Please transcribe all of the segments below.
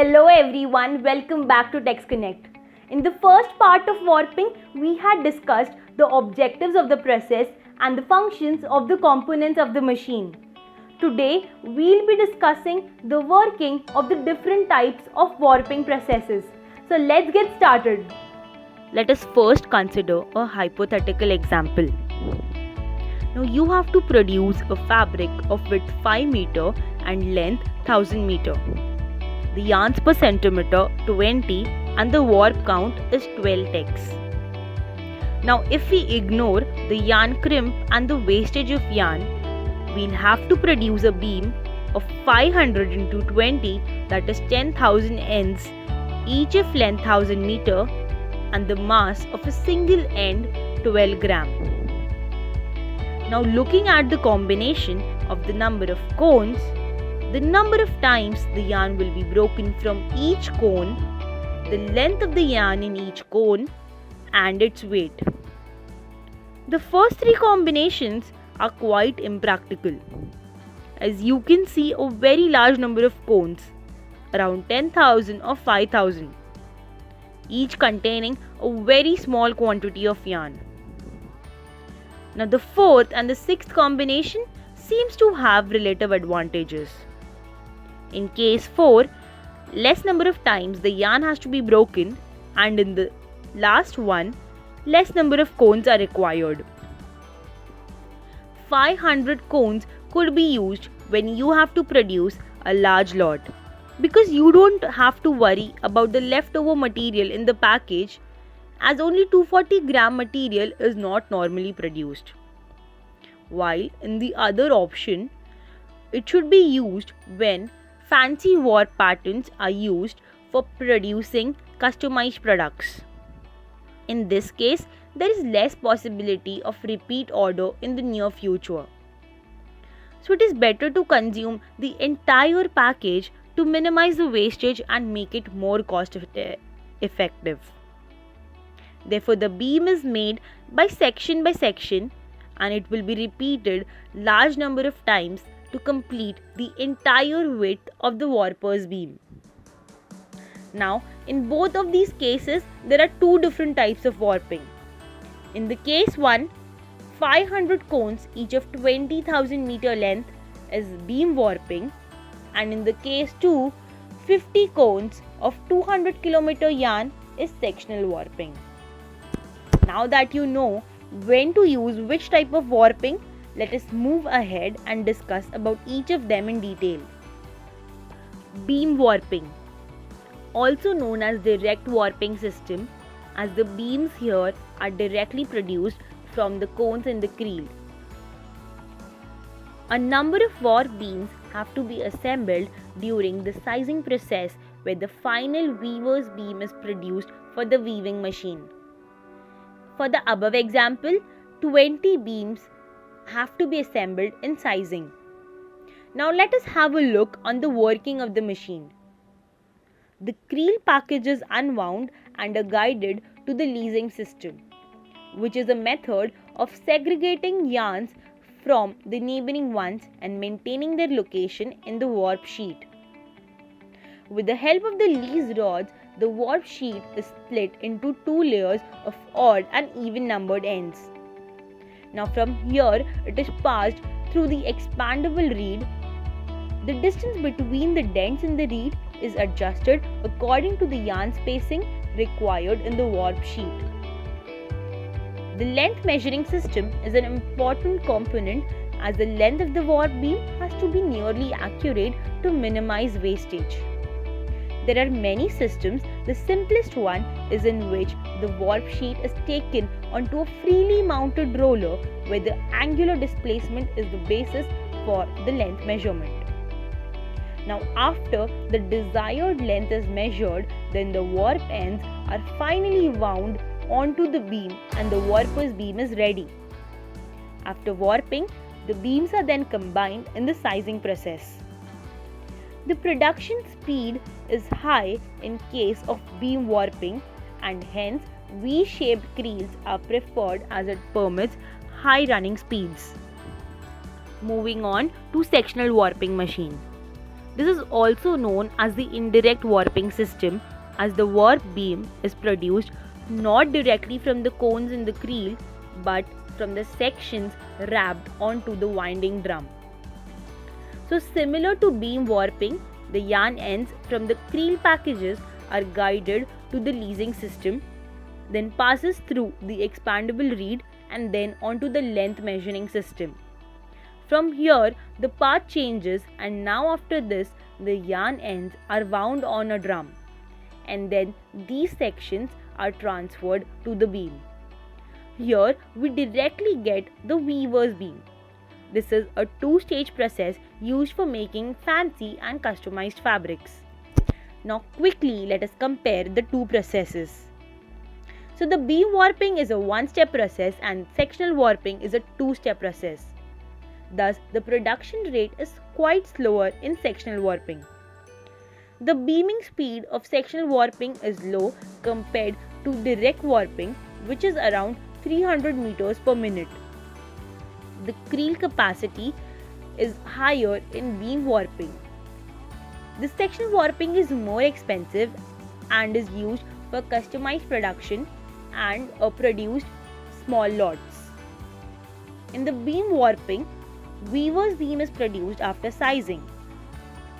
Hello everyone, welcome back to TextConnect. In the first part of warping, we had discussed the objectives of the process and the functions of the components of the machine. Today, we'll be discussing the working of the different types of warping processes. So let's get started. Let us first consider a hypothetical example. Now you have to produce a fabric of width 5 meter and length 1000 meter. The yarns per centimeter 20 and the warp count is 12 ticks. Now if we ignore the yarn crimp and the wastage of yarn, we'll have to produce a beam of 500 into 20, that is 10,000 ends, each of length 1000 meter and the mass of a single end 12 gram. Now looking at the combination of the number of cones, the number of times the yarn will be broken from each cone, the length of the yarn in each cone, and its weight. The first three combinations are quite impractical, as you can see a very large number of cones, around 10,000 or 5,000, each containing a very small quantity of yarn. Now the fourth and the sixth combination seems to have relative advantages. In case 4, less number of times the yarn has to be broken, and in the last one, less number of cones are required. 500 cones could be used when you have to produce a large lot, because you don't have to worry about the leftover material in the package, as only 240 gram material is not normally produced. While in the other option, it should be used when fancy warp patterns are used for producing customized products. In this case, there is less possibility of repeat order in the near future. So it is better to consume the entire package to minimize the wastage and make it more cost effective. Therefore, the beam is made by section, and it will be repeated large number of times to complete the entire width of the warper's beam. Now, in both of these cases, there are two different types of warping. In the case 1, 500 cones each of 20,000 meter length is beam warping, and in the case 2, 50 cones of 200 kilometer yarn is sectional warping. Now that you know when to use which type of warping, let us move ahead and discuss about each of them in detail. Beam warping, also known as direct warping system, as the beams here are directly produced from the cones in the creel. A number of warp beams have to be assembled during the sizing process, where the final weaver's beam is produced for the weaving machine. For the above example, 20 beams have to be assembled in sizing. Now let us have a look on the working of the machine. The creel package is unwound and are guided to the leasing system, which is a method of segregating yarns from the neighboring ones and maintaining their location in the warp sheet. With the help of the lease rods, the warp sheet is split into 2 layers of odd and even numbered ends. Now from here, it is passed through the expandable reed. The distance between the dents in the reed is adjusted according to the yarn spacing required in the warp sheet. The length measuring system is an important component, as the length of the warp beam has to be nearly accurate to minimize wastage. There are many systems. The simplest one is in which the warp sheet is taken onto a freely mounted roller, where the angular displacement is the basis for the length measurement. Now after the desired length is measured, then the warp ends are finally wound onto the beam and the warper's beam is ready. After warping, the beams are then combined in the sizing process. The production speed is high in case of beam warping, and hence V-shaped creels are preferred as it permits high running speeds. Moving on to sectional warping machine. This is also known as the indirect warping system, as the warp beam is produced not directly from the cones in the creel but from the sections wrapped onto the winding drum. So similar to beam warping, the yarn ends from the creel packages are guided to the leasing system, then passes through the expandable reed and then onto the length measuring system. From here, the path changes, and now after this, the yarn ends are wound on a drum, and then these sections are transferred to the beam. Here, we directly get the weaver's beam. This is a two-stage process used for making fancy and customized fabrics. Now quickly let us compare the two processes. So the beam warping is a one-step process and sectional warping is a two-step process. Thus, the production rate is quite slower in sectional warping. The beaming speed of sectional warping is low compared to direct warping, which is around 300 meters per minute. The creel capacity is higher in beam warping. The sectional warping is more expensive and is used for customized production and produced small lots. In the beam warping, weaver's beam is produced after sizing,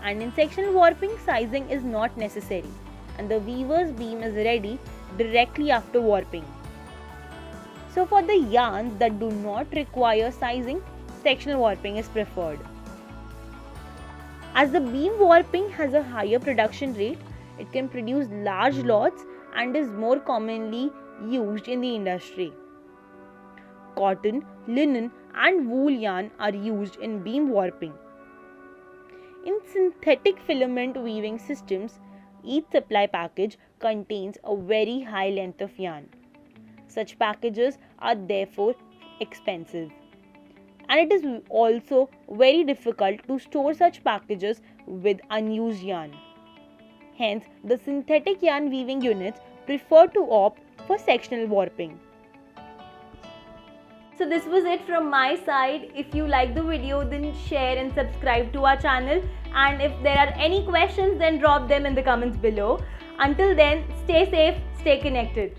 and in sectional warping, sizing is not necessary and the weaver's beam is ready directly after warping. So for the yarns that do not require sizing, sectional warping is preferred. As the beam warping has a higher production rate, it can produce large lots and is more commonly used in the industry. Cotton, linen and wool yarn are used in beam warping. In synthetic filament weaving systems, each supply package contains a very high length of yarn. Such packages are therefore expensive, and it is also very difficult to store such packages with unused yarn. Hence, the synthetic yarn weaving units prefer to opt for sectional warping. So this was it from my side. If you like the video, then share and subscribe to our channel, and if there are any questions, then drop them in the comments below. Until then, stay safe, stay connected.